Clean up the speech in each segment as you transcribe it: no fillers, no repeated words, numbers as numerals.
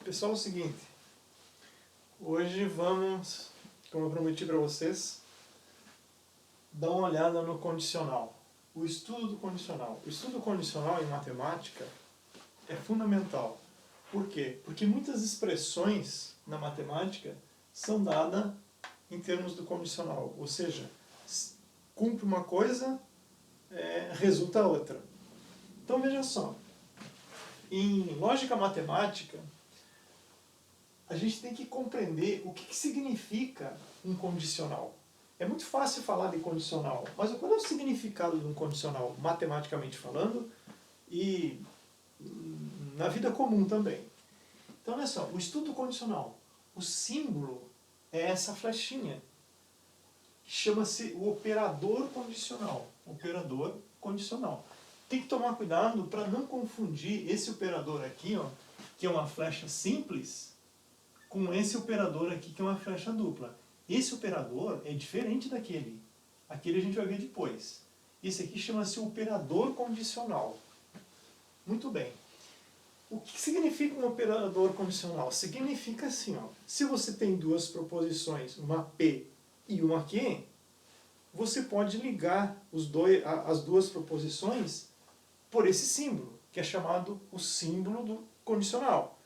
Pessoal, é o seguinte, hoje vamos, como eu prometi para vocês, dar uma olhada no condicional, o estudo do condicional. O estudo condicional em matemática é fundamental. Por quê? Porque muitas expressões na matemática são dadas em termos do condicional, ou seja, cumpre uma coisa, resulta outra. Então veja só, em lógica matemática, a gente tem que compreender o que significa um condicional. É muito fácil falar de condicional, mas qual é o significado de um condicional, matematicamente falando, e na vida comum também? Então, olha só, o estudo condicional, o símbolo é essa flechinha, que chama-se o operador condicional. Operador condicional. Tem que tomar cuidado para não confundir esse operador aqui, ó, que é uma flecha simples, com esse operador aqui, que é uma flecha dupla. Esse operador é diferente daquele. Aquele a gente vai ver depois. Esse aqui chama-se operador condicional. Muito bem. O que significa um operador condicional? Significa assim, ó, se você tem duas proposições, uma P e uma Q, você pode ligar as duas proposições por esse símbolo, que é chamado o símbolo do condicional.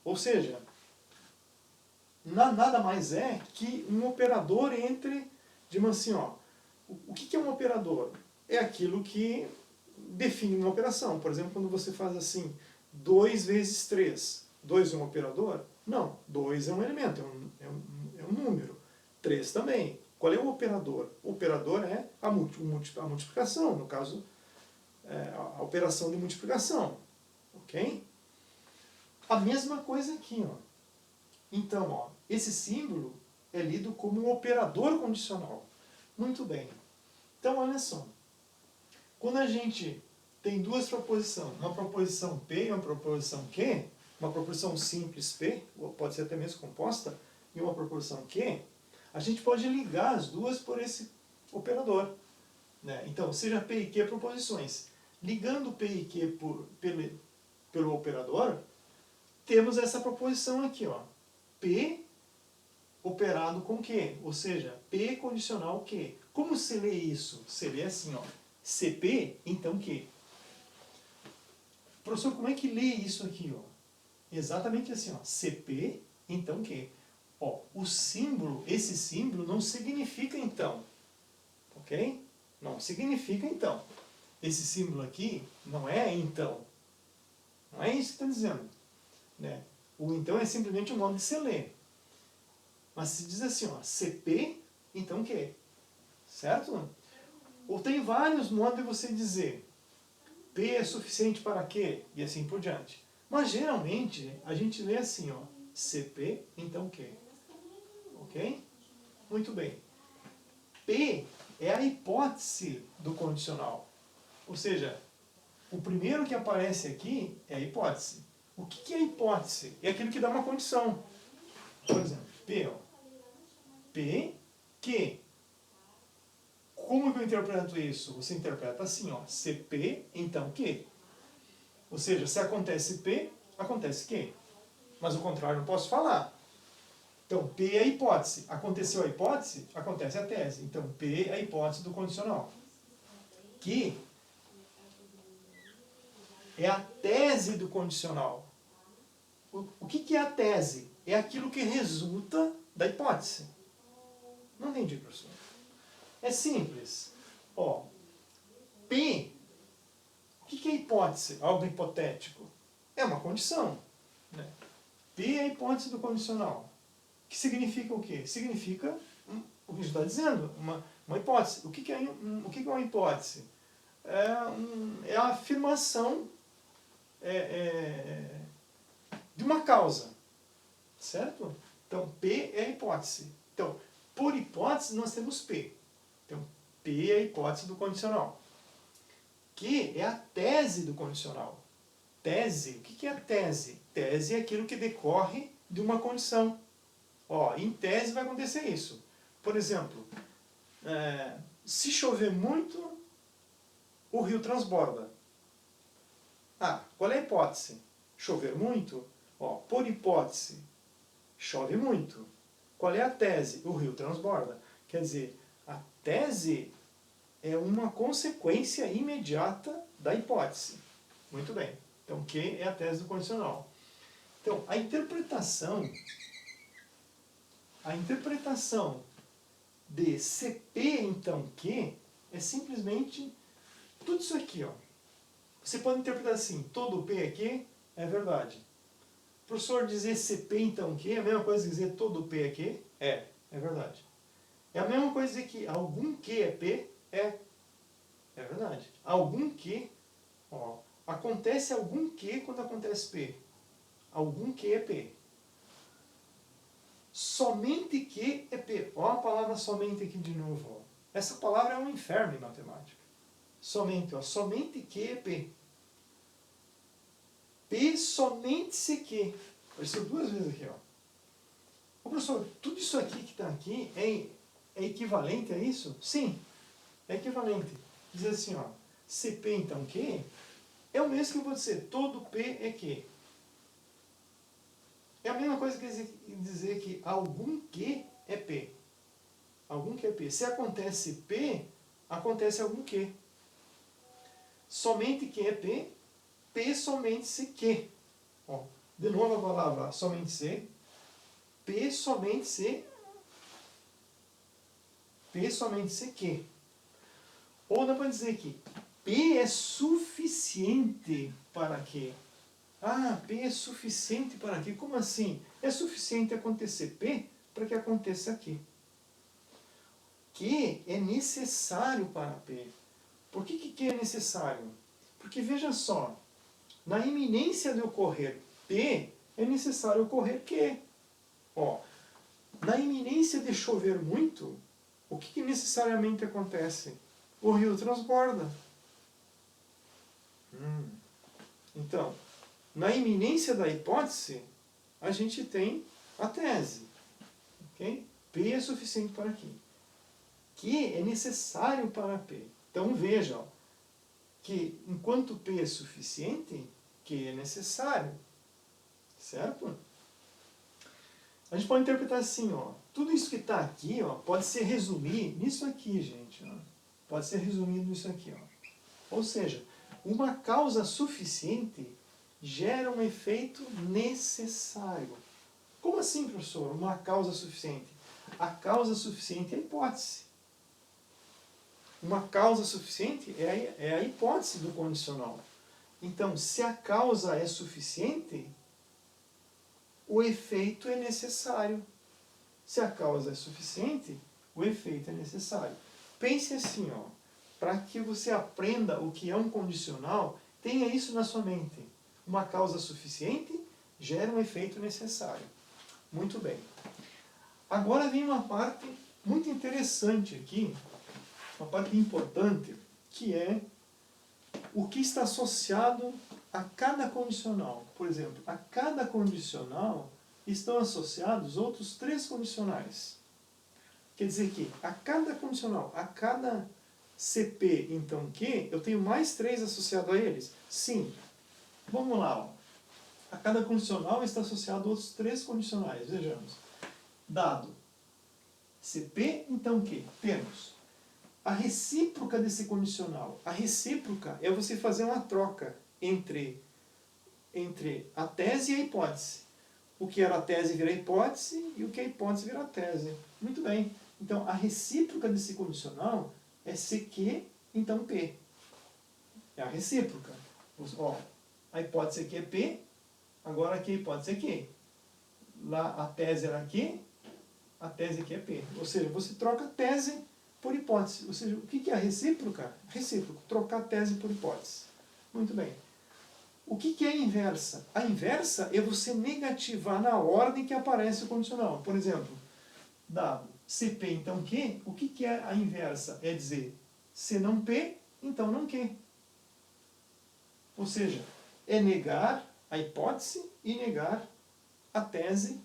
Ou seja, nada mais é que um operador entre, digamos assim, ó, o que é um operador? É aquilo que define uma operação. Por exemplo, quando você faz assim, 2 vezes 3, 2 é um operador? Não, 2 é um elemento, é um número. 3 também. Qual é o operador? O operador é a multiplicação, no caso, a operação de multiplicação. Ok? A mesma coisa aqui, ó. Então, ó, esse símbolo é lido como um operador condicional. Muito bem. Então, olha só. Quando a gente tem duas proposições, uma proposição P e uma proposição Q, uma proposição simples P, ou pode ser até mesmo composta, e uma proposição Q, a gente pode ligar as duas por esse operador. Né? Então, seja P e Q proposições. Ligando P e Q pelo operador, temos essa proposição aqui, ó. P operado com Q, ou seja, P condicional Q. Como se lê isso? Se lê assim, ó, CP, então Q. Professor, como é que lê isso aqui? Ó? Exatamente assim, ó, CP, então Q. Ó, o símbolo, esse símbolo não significa então, ok? Não significa então. Esse símbolo aqui não é então. Não é isso que está dizendo. Né? O então é simplesmente um modo de se ler. Mas se diz assim, ó, CP, então Q. Certo? Ou tem vários modos de você dizer P é suficiente para Q, e assim por diante. Mas geralmente a gente lê assim, ó, CP, então Q. Ok? Muito bem. P é a hipótese do condicional. Ou seja, o primeiro que aparece aqui é a hipótese. O que é a hipótese? É aquilo que dá uma condição. Por exemplo, P, ó. P, Q. Como que eu interpreto isso? Você interpreta assim, ó, CP, então Q. Ou seja, se acontece P, acontece Q. Mas o contrário não posso falar. Então, P é a hipótese. Aconteceu a hipótese, acontece a tese. Então, P é a hipótese do condicional. Q é a tese do condicional. O que é a tese? É aquilo que resulta da hipótese. Não entendi, professor. É simples. Ó, P, o que é hipótese? Algo hipotético. É uma condição. Né? P é a hipótese do condicional. Que significa o quê? Significa o que a gente está dizendo, uma hipótese. O que é uma hipótese? É a afirmação de uma causa. Certo? Então, P é a hipótese. Então, por hipótese, nós temos P. Então, P é a hipótese do condicional. Q é a tese do condicional. Tese, o que é a tese? Tese é aquilo que decorre de uma condição. Ó, em tese vai acontecer isso. Por exemplo, se chover muito, o rio transborda. Ah, qual é a hipótese? Chover muito? Ó, por hipótese, chove muito. Qual é a tese? O rio transborda. Quer dizer, a tese é uma consequência imediata da hipótese. Muito bem. Então, Q é a tese do condicional. Então, a interpretação de CP, então, Q, é simplesmente tudo isso aqui, ó. Você pode interpretar assim, todo P é Q, é verdade. O professor dizer CP, então, Q, é a mesma coisa que dizer todo P é Q? É verdade. É a mesma coisa dizer que algum Q é P? É verdade. Algum Q, ó, acontece algum Q quando acontece P. Algum Q é P. Somente Q é P. Ó a palavra somente aqui de novo. Ó. Essa palavra é um inferno em matemática. Somente, ó. Somente Q é P. P somente se Q. Apareceu duas vezes aqui, ó. Ô, professor, tudo isso aqui que está aqui é equivalente a isso? Sim, é equivalente. Diz assim, ó. CP, então, Q, é o mesmo que eu vou dizer, todo P é Q. É a mesma coisa que dizer que algum Q é P. Algum Q é P. Se acontece P, acontece algum Q. Somente Q é P, P somente se Q. Ó, de novo a palavra somente se, P somente se, P somente se Q. Ou dá para dizer que P é suficiente para Q. Ah, P é suficiente para Q. Como assim? É suficiente acontecer P para que aconteça Q. Q é necessário para P. Por que Q é necessário? Porque veja só, na iminência de ocorrer P, é necessário ocorrer Q. Ó, na iminência de chover muito, o que necessariamente acontece? O rio transborda. Então, na iminência da hipótese, a gente tem a tese. Okay? P é suficiente para Q. Q é necessário para P. Então vejam que enquanto P é suficiente, Q é necessário. Certo? A gente pode interpretar assim, ó. Tudo isso que está aqui, ó, pode se resumir nisso aqui, gente. Ó. Pode ser resumido nisso aqui, ó. Ou seja, uma causa suficiente gera um efeito necessário. Como assim, professor? Uma causa suficiente? A causa suficiente é a hipótese. Uma causa suficiente é a hipótese do condicional. Então, se a causa é suficiente, o efeito é necessário. Se a causa é suficiente, o efeito é necessário. Pense assim, ó, para que você aprenda o que é um condicional, tenha isso na sua mente. Uma causa suficiente gera um efeito necessário. Muito bem. Agora vem uma parte muito interessante aqui, uma parte importante, que é o que está associado a cada condicional. Por exemplo, a cada condicional estão associados outros 3 condicionais. Quer dizer que a cada condicional, a cada CP, então, Q, eu tenho mais 3 associados a eles? Sim. Vamos lá. Ó. A cada condicional está associado a outros 3 condicionais. Vejamos. Dado CP, então, Q. Temos a recíproca desse condicional. A recíproca é você fazer uma troca entre a tese e a hipótese. O que era a tese vira a hipótese e o que é a hipótese vira a tese. Muito bem. Então, a recíproca desse condicional é CQ, então P. É a recíproca. Ó, a hipótese aqui é P, agora aqui a hipótese é Q. Lá a tese era Q, a tese aqui é P. Ou seja, você troca tese por hipótese. Ou seja, o que é a recíproca? Recíproco, trocar tese por hipótese. Muito bem. O que é a inversa? A inversa é você negativar na ordem que aparece o condicional. Por exemplo, dado CP, então Q, o que é a inversa? É dizer, se não P, então não Q. Ou seja, é negar a hipótese e negar a tese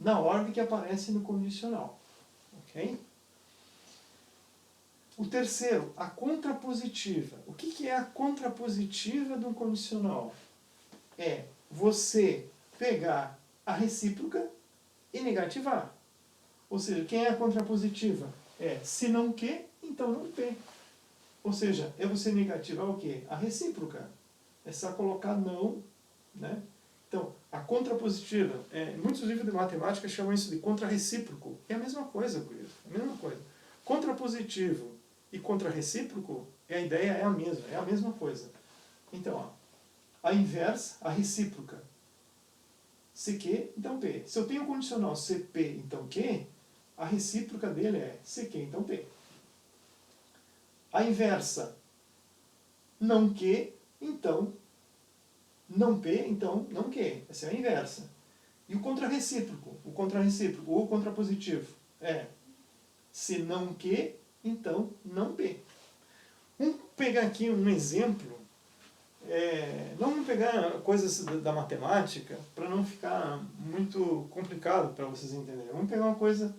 na ordem que aparece no condicional. Ok? O terceiro, a contrapositiva. O que é a contrapositiva de um condicional? É você pegar a recíproca e negativar. Ou seja, quem é a contrapositiva? É se não Q, então não P. Ou seja, é você negativar o quê? A recíproca. É só colocar não, né? Então, a contrapositiva, muitos livros de matemática chamam isso de contrarrecíproco. É a mesma coisa, Guilherme, é a mesma coisa. Contrapositivo e contrarrecíproco, a ideia é a mesma coisa. Então, ó, a inversa, a recíproca, CQ, então P. Se eu tenho um condicional CP, então Q, a recíproca dele é CQ, então P. A inversa, não Q, então não P, então não Q. Essa é a inversa. E o contrarrecíproco, ou o contrapositivo, é se não Q, então não P. Vamos pegar aqui um exemplo. Não vamos pegar coisas da matemática para não ficar muito complicado para vocês entenderem. Vamos pegar uma coisa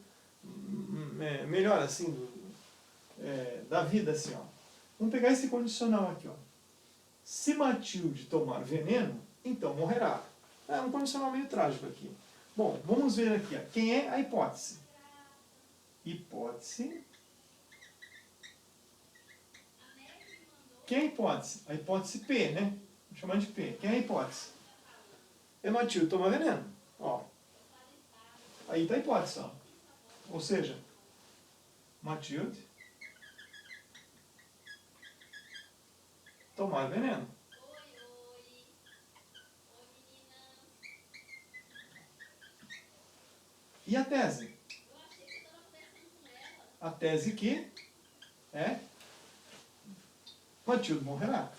melhor assim, da vida assim, ó. Vamos pegar esse condicional aqui, ó. Se Matilde tomar veneno, então morrerá. É um condicional meio trágico aqui. Bom, vamos ver aqui, ó. Quem é a hipótese? Hipótese. Quem é a hipótese? A hipótese P, né? Vou chamar de P. Quem é a hipótese? É Matilde tomar veneno. Ó. Aí está a hipótese, ó. Ou seja, Matilde tomar veneno. E a tese? A tese que é Matilde morrerá.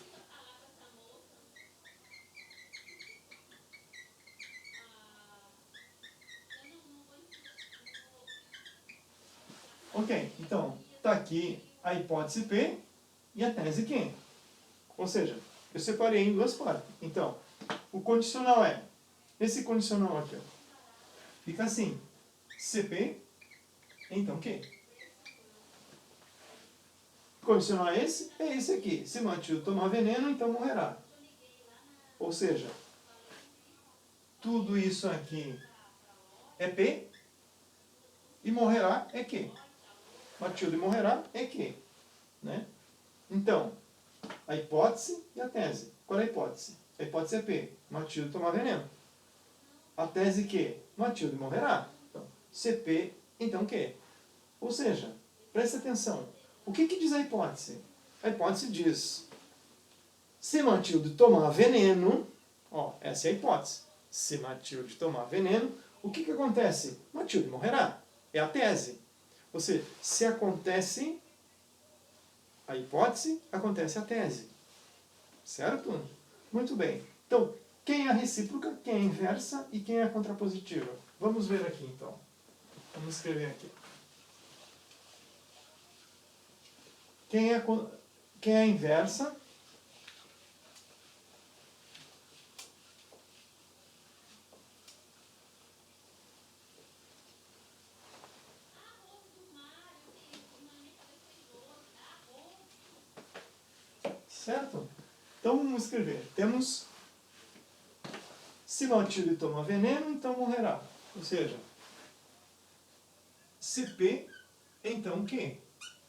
Ok, então está aqui a hipótese P e a tese Q. Ou seja, eu separei em duas partes. Então, o condicional é, esse condicional aqui, ó, fica assim, CP, então Q. O condicional é esse aqui. Se Matilde tomar veneno, então morrerá. Ou seja, tudo isso aqui é P e morrerá é Q. Matilde morrerá é Q. Né? Então, a hipótese e a tese. Qual é a hipótese? A hipótese é P. Matilde tomar veneno. A tese Q. Matilde morrerá. Então, CP, então Q. Ou seja, preste atenção. O que diz a hipótese? A hipótese diz, se Matilde tomar veneno, ó, essa é a hipótese. Se Matilde tomar veneno, o que acontece? Matilde morrerá. É a tese. Ou seja, se acontece a hipótese, acontece a tese. Certo? Muito bem. Então, quem é a recíproca, quem é a inversa e quem é a contrapositiva? Vamos ver aqui, então. Vamos escrever aqui. Quem é a inversa? Certo? Então vamos escrever. Temos, se Matilde toma veneno, então morrerá. Ou seja, se P, então Q.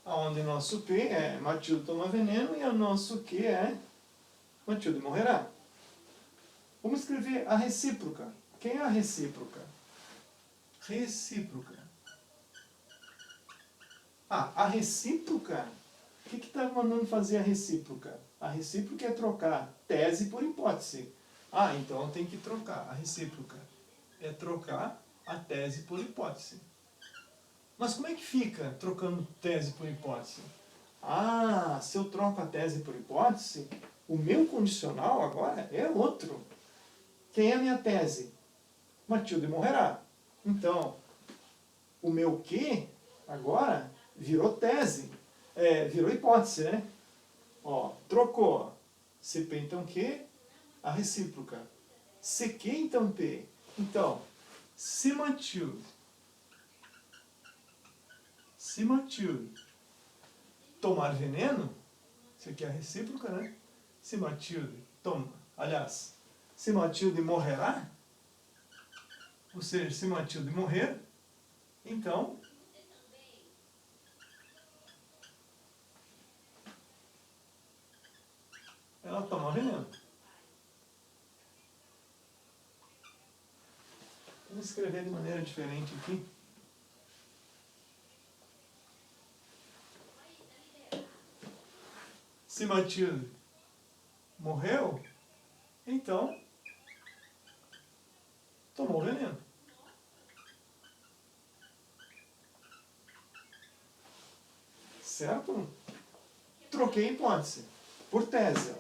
Onde nosso P é Matilde toma veneno e o nosso Q é Matilde morrerá. Vamos escrever a recíproca. Quem é a recíproca? Recíproca. A recíproca, o que está mandando fazer a recíproca? A recíproca é trocar tese por hipótese. Então tem que trocar. A recíproca é trocar a tese por hipótese. Mas como é que fica trocando tese por hipótese? Se eu troco a tese por hipótese, o meu condicional agora é outro. Quem é a minha tese? Matilde morrerá. Então, o meu Q agora virou tese. Virou hipótese, né? Ó, trocou. CP então Q, a recíproca. CQ então P. Então, se Matilde tomar veneno, isso aqui é a recíproca, né? Se Matilde se Matilde morrerá, Ou seja, se Matilde morrer, então ela toma veneno. Vamos escrever de maneira diferente aqui. Se Matilde morreu, então tomou veneno. Certo? Troquei a hipótese por tese.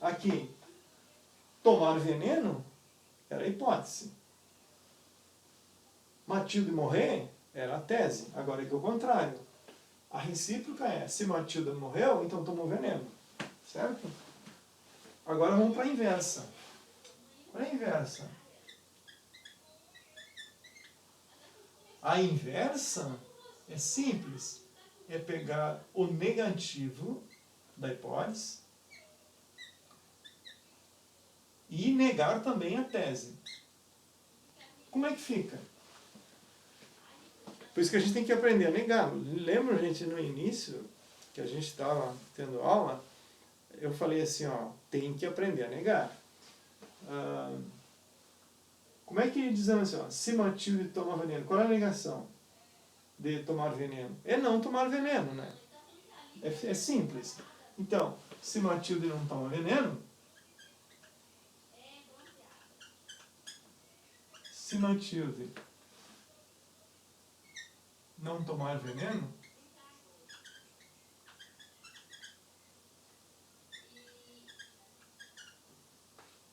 Aqui, tomar veneno era a hipótese. Matilde morrer era a tese. Agora é que é o contrário. A recíproca é, se Matilde morreu, então tomou veneno. Certo? Agora vamos para a inversa. Para a inversa. A inversa é simples. É pegar o negativo da hipótese e negar também a tese. Como é que fica? Por isso que a gente tem que aprender a negar. Lembra, gente, no início, que a gente estava tendo aula, eu falei assim, ó, tem que aprender a negar. Como é que dizemos assim, ó, se Matilde toma veneno? Qual é a negação de tomar veneno? É não tomar veneno, né? É simples. Então, se Matilde não toma veneno, se Matilde não tomar veneno,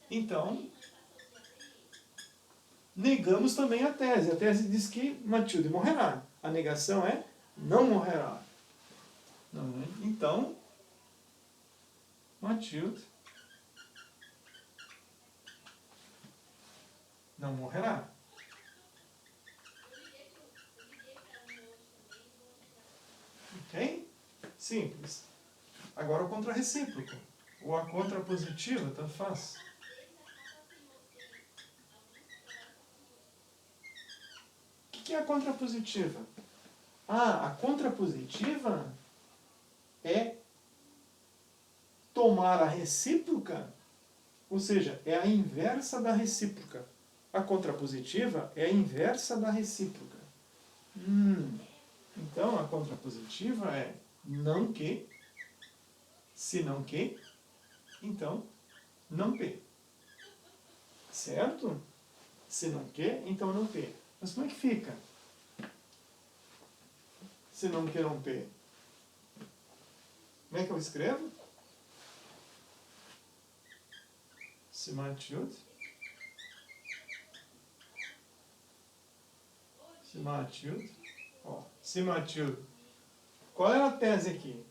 então negamos também a tese. A tese diz que Matilde morrerá. A negação é não morrerá. Então, Matilde não morrerá. Ok? Simples. Agora o contrarrecíproco. Ou a contrapositiva, tanto faz. O que é a contrapositiva? A contrapositiva é tomar a recíproca, ou seja, é a inversa da recíproca. A contrapositiva é a inversa da recíproca. Então, a contrapositiva é não que, se não que, então não P. Certo? Se não que, então não P. Mas como é que fica? Se não que, não P. Como é que eu escrevo? Se Matilde. Se Matilde. Ó, se Matilde. Qual é a tese aqui?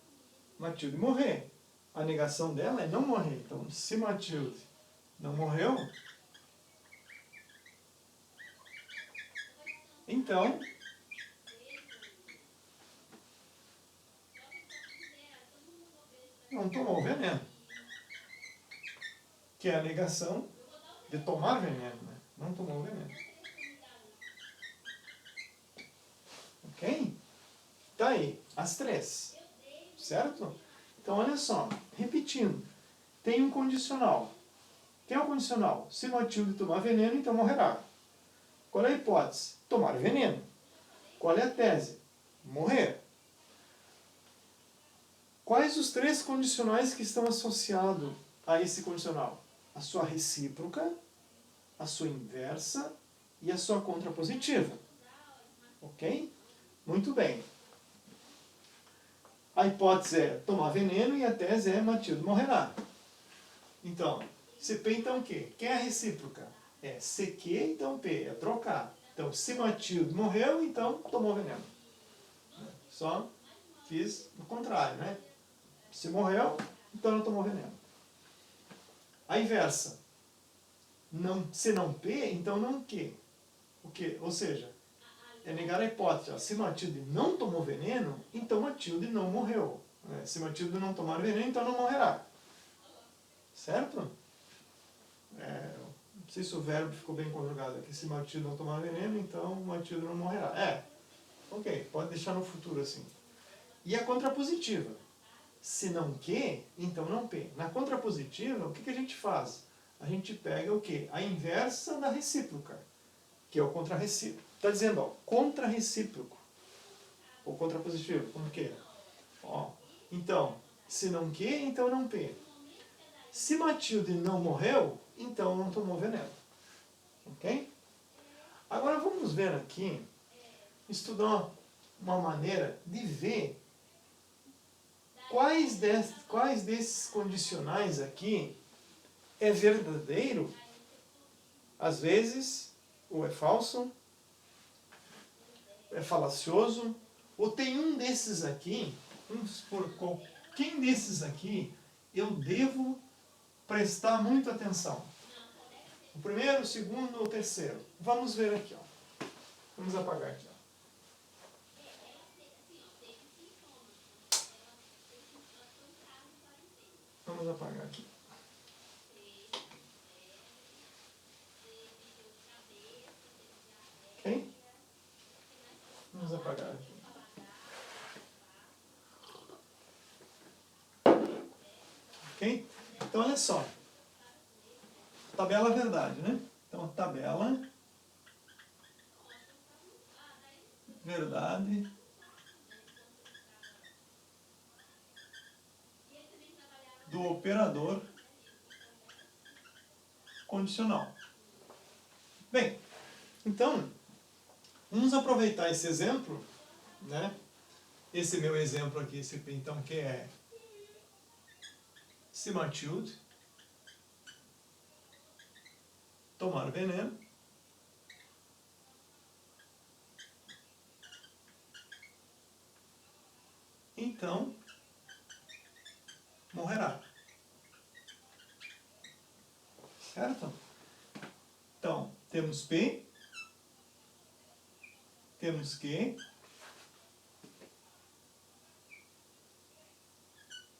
Matilde morrer. A negação dela é não morrer. Então, se Matilde não morreu, então não tomou veneno. Que é a negação de tomar veneno, né? Não tomou veneno. Ok? Tá aí, as três. Certo? Então, olha só, repetindo. Tem um condicional. Quem é o condicional? Se Matilde tomar veneno, então morrerá. Qual é a hipótese? Tomar veneno. Qual é a tese? Morrer. Quais os três condicionais que estão associados a esse condicional? A sua recíproca, a sua inversa e a sua contrapositiva. Ok? Muito bem. A hipótese é tomar veneno e a tese é Matilde morrerá. Então, se P, então Q. Quem é a recíproca? É CQ, então P. É trocar. Então, se Matilde morreu, então tomou veneno. Só fiz o contrário, né? Se morreu, então não tomou veneno. A inversa. Não, se não P, então não Q. O quê? Ou seja, é negar a hipótese. Ó, se Matilde não tomou veneno, então Matilde não morreu. Se Matilde não tomar veneno, então não morrerá. Certo? Não sei se o verbo ficou bem conjugado aqui. Se Matilde não tomar veneno, então Matilde não morrerá. Ok, pode deixar no futuro assim. E a contrapositiva. Se não que, então não P. Na contrapositiva, o que a gente faz? A gente pega o quê? A inversa da recíproca, que é o contrarrecíproco. Está dizendo, ó, contrarrecíproco. Ou contrapositivo, como que é? Ó, então, se não que, então não P. Se Matilde não morreu, então não tomou veneno. Ok? Agora vamos ver aqui, estudar uma maneira de ver quais desses condicionais aqui é verdadeiro, às vezes, ou é falso, é falacioso, ou tem um desses aqui, vamos supor, quem desses aqui eu devo prestar muita atenção? O primeiro, o segundo ou o terceiro? Vamos ver aqui, ó. Vamos apagar aqui, ó. Vamos apagar aqui. Ok? Vamos apagar aqui. Ok? Então, olha só. Tabela verdade, né? Então, tabela verdade do operador condicional. Bem, então, vamos aproveitar esse exemplo, né? Esse meu exemplo aqui, esse então, que é se Matilde tomar veneno, então morrerá. Certo? Então, temos P, temos Q,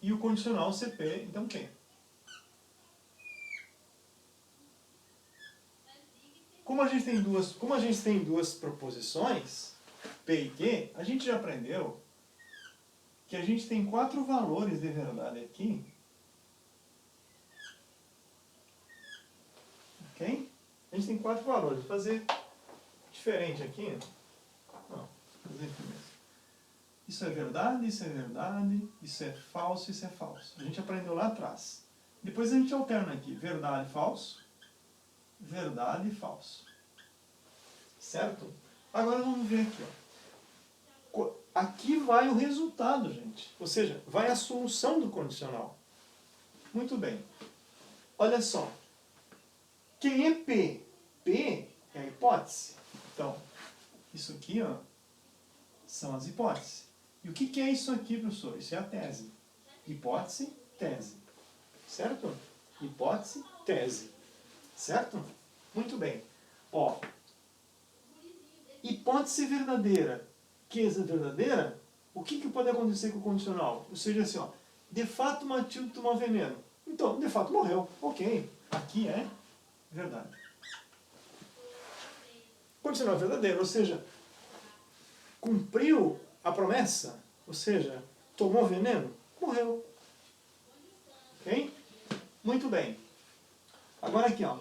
e o condicional CP, então Q. Como a gente tem duas proposições, P e Q, a gente já aprendeu que a gente tem 4 valores de verdade aqui. Ok? A gente tem 4 valores. Vou fazer diferente aqui. Não, fazer aqui mesmo. Isso é verdade, isso é falso, isso é falso. A gente aprendeu lá atrás. Depois a gente alterna aqui. Verdade, falso. Verdade e falso. Certo? Agora vamos ver aqui, ó. Aqui vai o resultado, gente. Ou seja, vai a solução do condicional. Muito bem. Olha só. Quem é P? P é a hipótese. Então, isso aqui, ó, são as hipóteses. E o que é isso aqui, professor? Isso é a tese. Hipótese, tese. Certo? Hipótese, tese. Certo? Muito bem. Ó, hipótese verdadeira. Que é verdadeira? O que pode acontecer com o condicional? Ou seja, assim, ó, de fato Matilde tomou veneno. Então, de fato morreu. Ok. Aqui é verdade. Condicional verdadeiro, ou seja, cumpriu a promessa, ou seja, tomou veneno, morreu. Ok? Muito bem. Agora aqui, ó,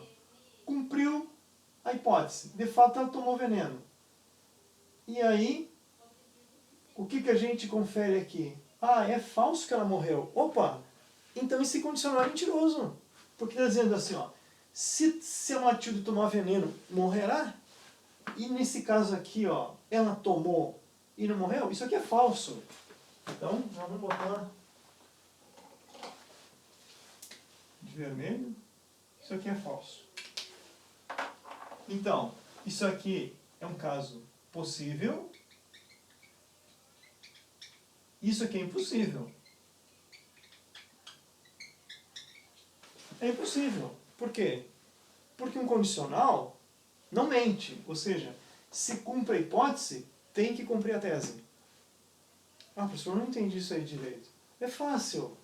cumpriu a hipótese, de fato ela tomou veneno. E aí, o que a gente confere aqui? Ah, é falso que ela morreu. Opa, então esse condicional é mentiroso. Porque está dizendo assim, ó, se a Matilde tomar veneno, morrerá? E nesse caso aqui, ó, ela tomou e não morreu? Isso aqui é falso. Então, vamos botar de vermelho. Isso aqui é falso. Então, isso aqui é um caso possível. Isso aqui é impossível. É impossível. Por quê? Porque um condicional não mente. Ou seja, se cumpre a hipótese, tem que cumprir a tese. Ah, professor, eu não entendi isso aí direito. É fácil.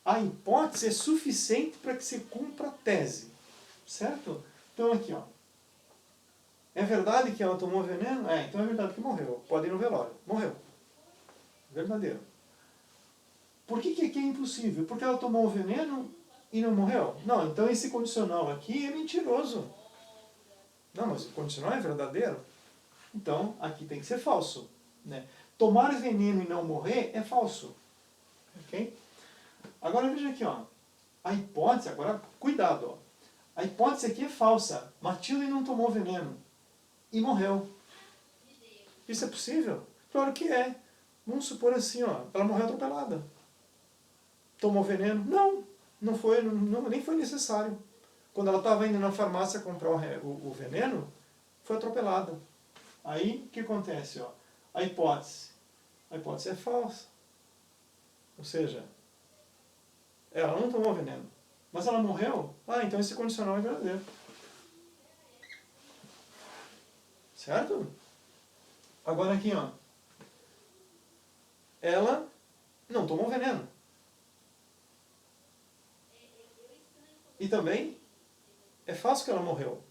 A hipótese é suficiente para que se cumpra a tese. Certo? Então aqui, ó. É verdade que ela tomou veneno? É, então é verdade que morreu. Pode ir no velório. Morreu. Verdadeiro. Por que aqui é impossível? Porque ela tomou o veneno e não morreu? Não, então esse condicional aqui é mentiroso. Não, mas o condicional é verdadeiro. Então, aqui tem que ser falso. Né? Tomar veneno e não morrer é falso. Ok? Agora veja aqui, ó. A hipótese, agora cuidado, ó. A hipótese aqui é falsa. Matilde não tomou veneno e morreu. Isso é possível? Claro que é. Vamos supor assim, ó, ela morreu atropelada. Tomou veneno? Não, não foi, nem foi necessário. Quando ela estava indo na farmácia comprar o veneno, foi atropelada. Aí, o que acontece? Ó? A hipótese é falsa. Ou seja, ela não tomou veneno, mas ela morreu? Ah, então esse condicional é verdadeiro. Certo? Agora aqui, ó. Ela não tomou veneno. E também é falso que ela morreu.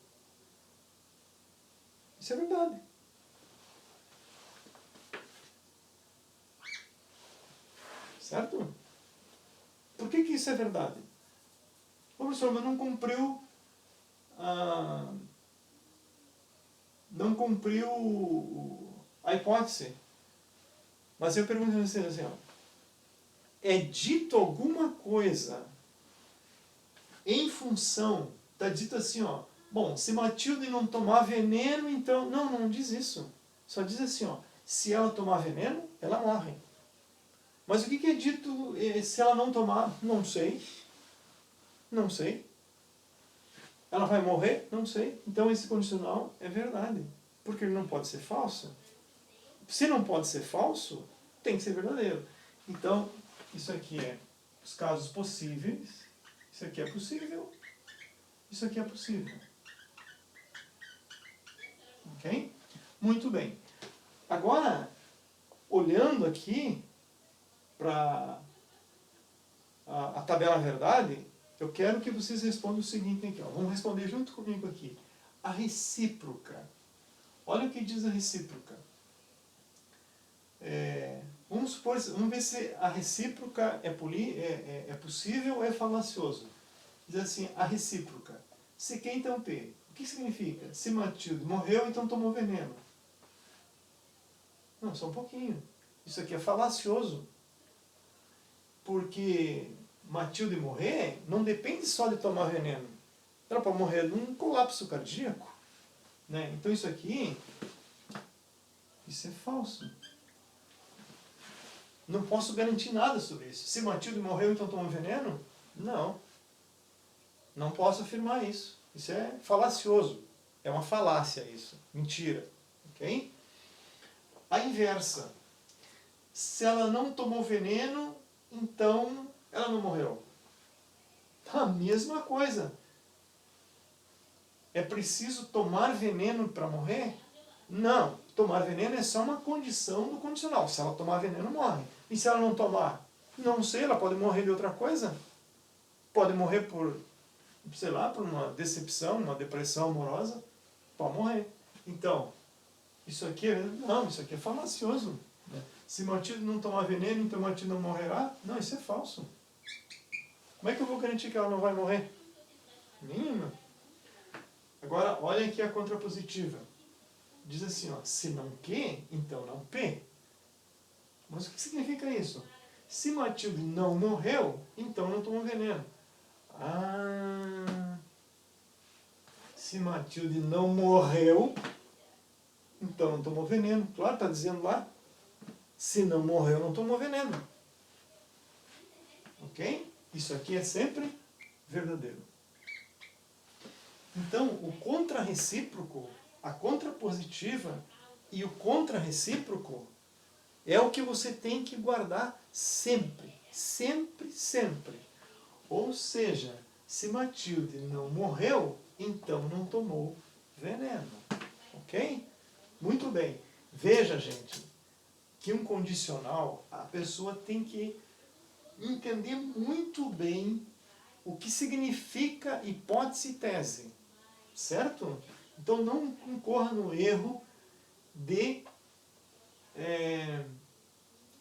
Isso é verdade. Certo? Por que isso é verdade? O professor, mas não cumpriu a hipótese. Mas eu pergunto a vocês assim, ó, é dito alguma coisa em função, está dito assim, ó, bom, se Matilde não tomar veneno, então... Não diz isso. Só diz assim, ó, se ela tomar veneno, ela morre. Mas o que é dito se ela não tomar? Não sei. Não sei. Ela vai morrer? Não sei. Então esse condicional é verdade. Porque ele não pode ser falso. Se não pode ser falso, tem que ser verdadeiro. Então, isso aqui é os casos possíveis. Isso aqui é possível. Isso aqui é possível. Ok? Muito bem. Agora, olhando aqui para a tabela verdade, eu quero que vocês respondam o seguinte aqui. Ó. Vamos responder junto comigo aqui. A recíproca. Olha o que diz a recíproca. Vamos ver se a recíproca é possível ou é falacioso. Diz assim, a recíproca. Se Q, então P. O que significa? Se Matilde morreu, então tomou veneno. Não, só um pouquinho. Isso aqui é falacioso. Porque Matilde morrer não depende só de tomar veneno. Ela pode morrer de um colapso cardíaco. Né? Então isso aqui, isso é falso. Não posso garantir nada sobre isso. Se Matilde morreu, então tomou veneno? Não. Não posso afirmar isso. Isso é falacioso. É uma falácia isso. Mentira. Ok? A inversa. Se ela não tomou veneno, então ela não morreu. A mesma coisa. É preciso tomar veneno para morrer? Não. Tomar veneno é só uma condição do condicional. Se ela tomar veneno, morre. E se ela não tomar? Não sei, ela pode morrer de outra coisa. Pode morrer por, sei lá, por uma decepção, uma depressão amorosa. Pode morrer. Então, isso aqui é falacioso. Se Matilde não tomar veneno, então Matilde não morrerá? Não, isso é falso. Como é que eu vou garantir que ela não vai morrer? Nenhuma. Agora, olha aqui a contrapositiva. Diz assim, ó, se não Q, então não P. Mas o que significa isso? Se Matilde não morreu, então não tomou veneno. Se Matilde não morreu, então não tomou veneno. Claro, está dizendo lá. Se não morreu, não tomou veneno. Ok? Isso aqui é sempre verdadeiro. Então, o contrarrecíproco, a contrapositiva e o contrarrecíproco é o que você tem que guardar sempre. Sempre, sempre. Ou seja, se Matilde não morreu, então não tomou veneno. Ok? Muito bem. Veja, gente, que um condicional, a pessoa tem que entender muito bem o que significa hipótese e tese. certo? Então não incorra no erro de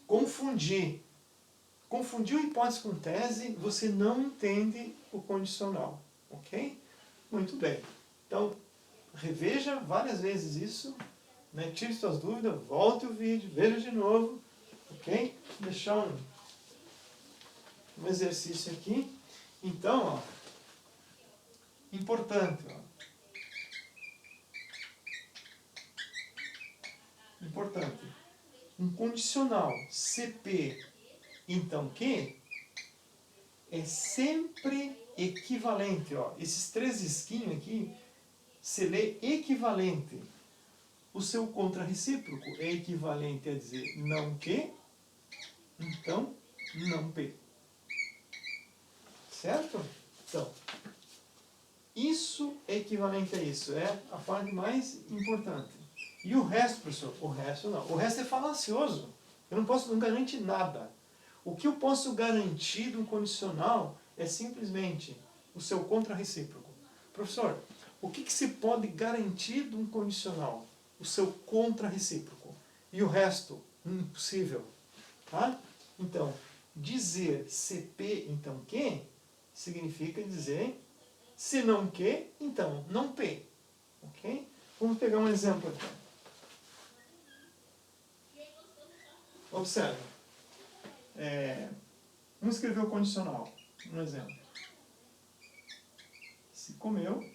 confundir. Confundiu hipótese com tese, você não entende o condicional, ok? Muito bem. Então, reveja várias vezes isso, né? Tire suas dúvidas, volte o vídeo, veja de novo, ok? Vou deixar um exercício aqui. Então, ó, importante, ó. Importante. Um condicional CP, então que, é sempre equivalente. Ó. Esses três risquinhos aqui, se lê equivalente. O seu contrarrecíproco é equivalente a dizer não que, então não P. Certo? Então, isso é equivalente a isso. É a parte mais importante. E o resto, professor? O resto não. O resto é falacioso. Eu não garantir nada. O que eu posso garantir do condicional é simplesmente o seu contrarrecíproco. Professor, o que se pode garantir de um condicional? O seu contrarrecíproco. E o resto? Impossível. Tá? Então, dizer CP, então que, significa dizer se não que, então não P. Ok? Vamos pegar um exemplo aqui. Observe. Vamos escrever o condicional. Um exemplo. Se comeu,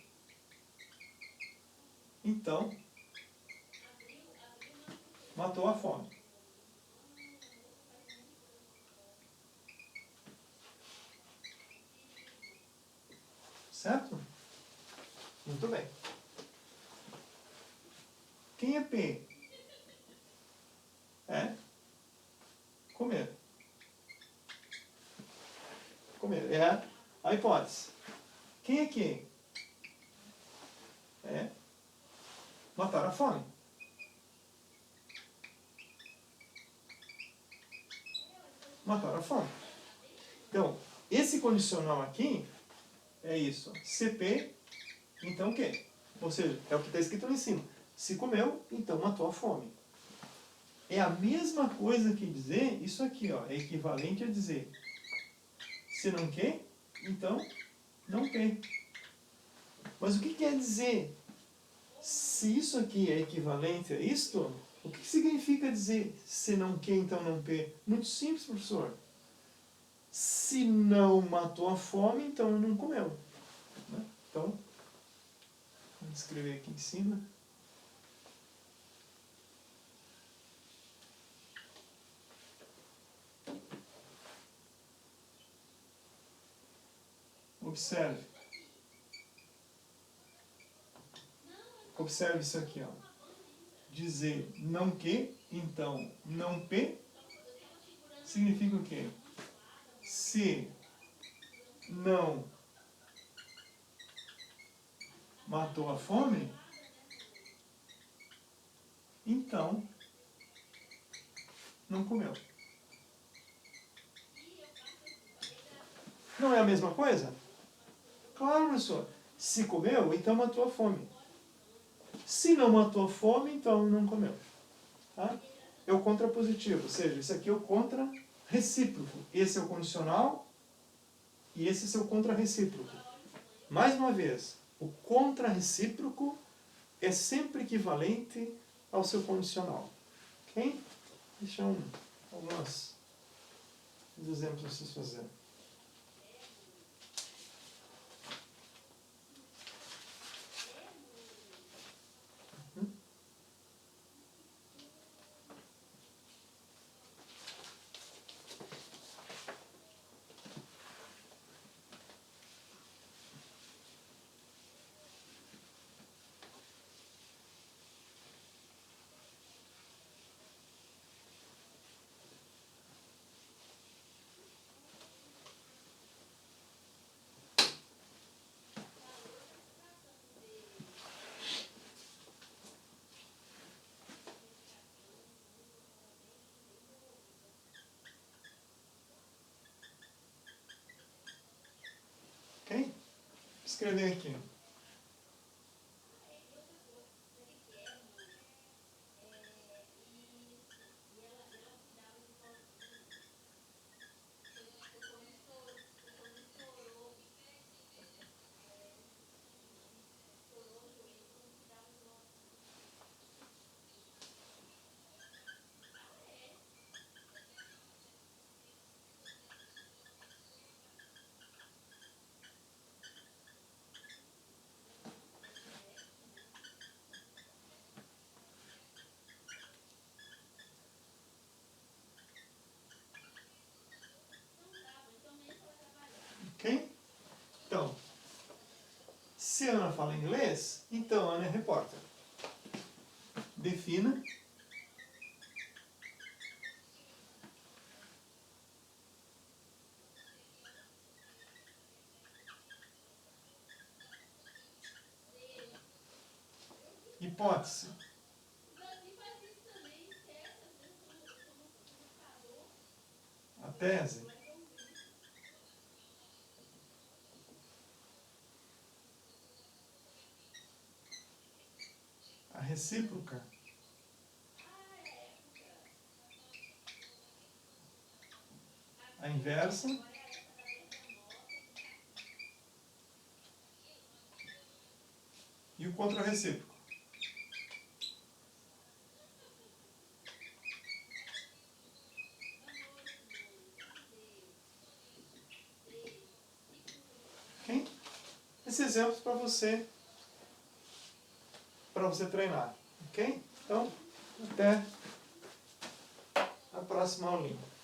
então matou a fome. Certo? Muito bem. Quem é P? É comer. Comer. É a hipótese. Quem é Q? É matar a fome. Matar a fome. Então, esse condicional aqui é isso. CP, então Q. Ou seja, é o que está escrito ali em cima. Se comeu, então matou a fome. É a mesma coisa que dizer isso aqui, ó, é equivalente a dizer se não quer, então não quer. Mas o que quer dizer? Se isso aqui é equivalente a isto, o que significa dizer se não quer, então não quer? Muito simples, professor. Se não matou a fome, então não comeu. Então, vamos escrever aqui em cima. Observe. Observe isso aqui, ó. Dizer não que, então não P, significa o quê? Se não matou a fome, então não comeu. Não é a mesma coisa? Claro, professor. Se comeu, então matou a fome. Se não matou a fome, então não comeu. Tá? É o contrapositivo, ou seja, esse aqui é o contra-recíproco. Esse é o condicional e esse é o seu contra-recíproco. Mais uma vez, o contra-recíproco é sempre equivalente ao seu condicional. Ok? Deixa alguns exemplos para vocês fazerem. Ok? Vou escrever aqui. Ok? Então, se a Ana fala inglês, então a Ana é repórter. Defina. Hipótese. A tese. A recíproca. A inversa. E o contrarrecíproco. Ok? Esses exemplos para você treinar. Ok? Então, até a próxima aulinha.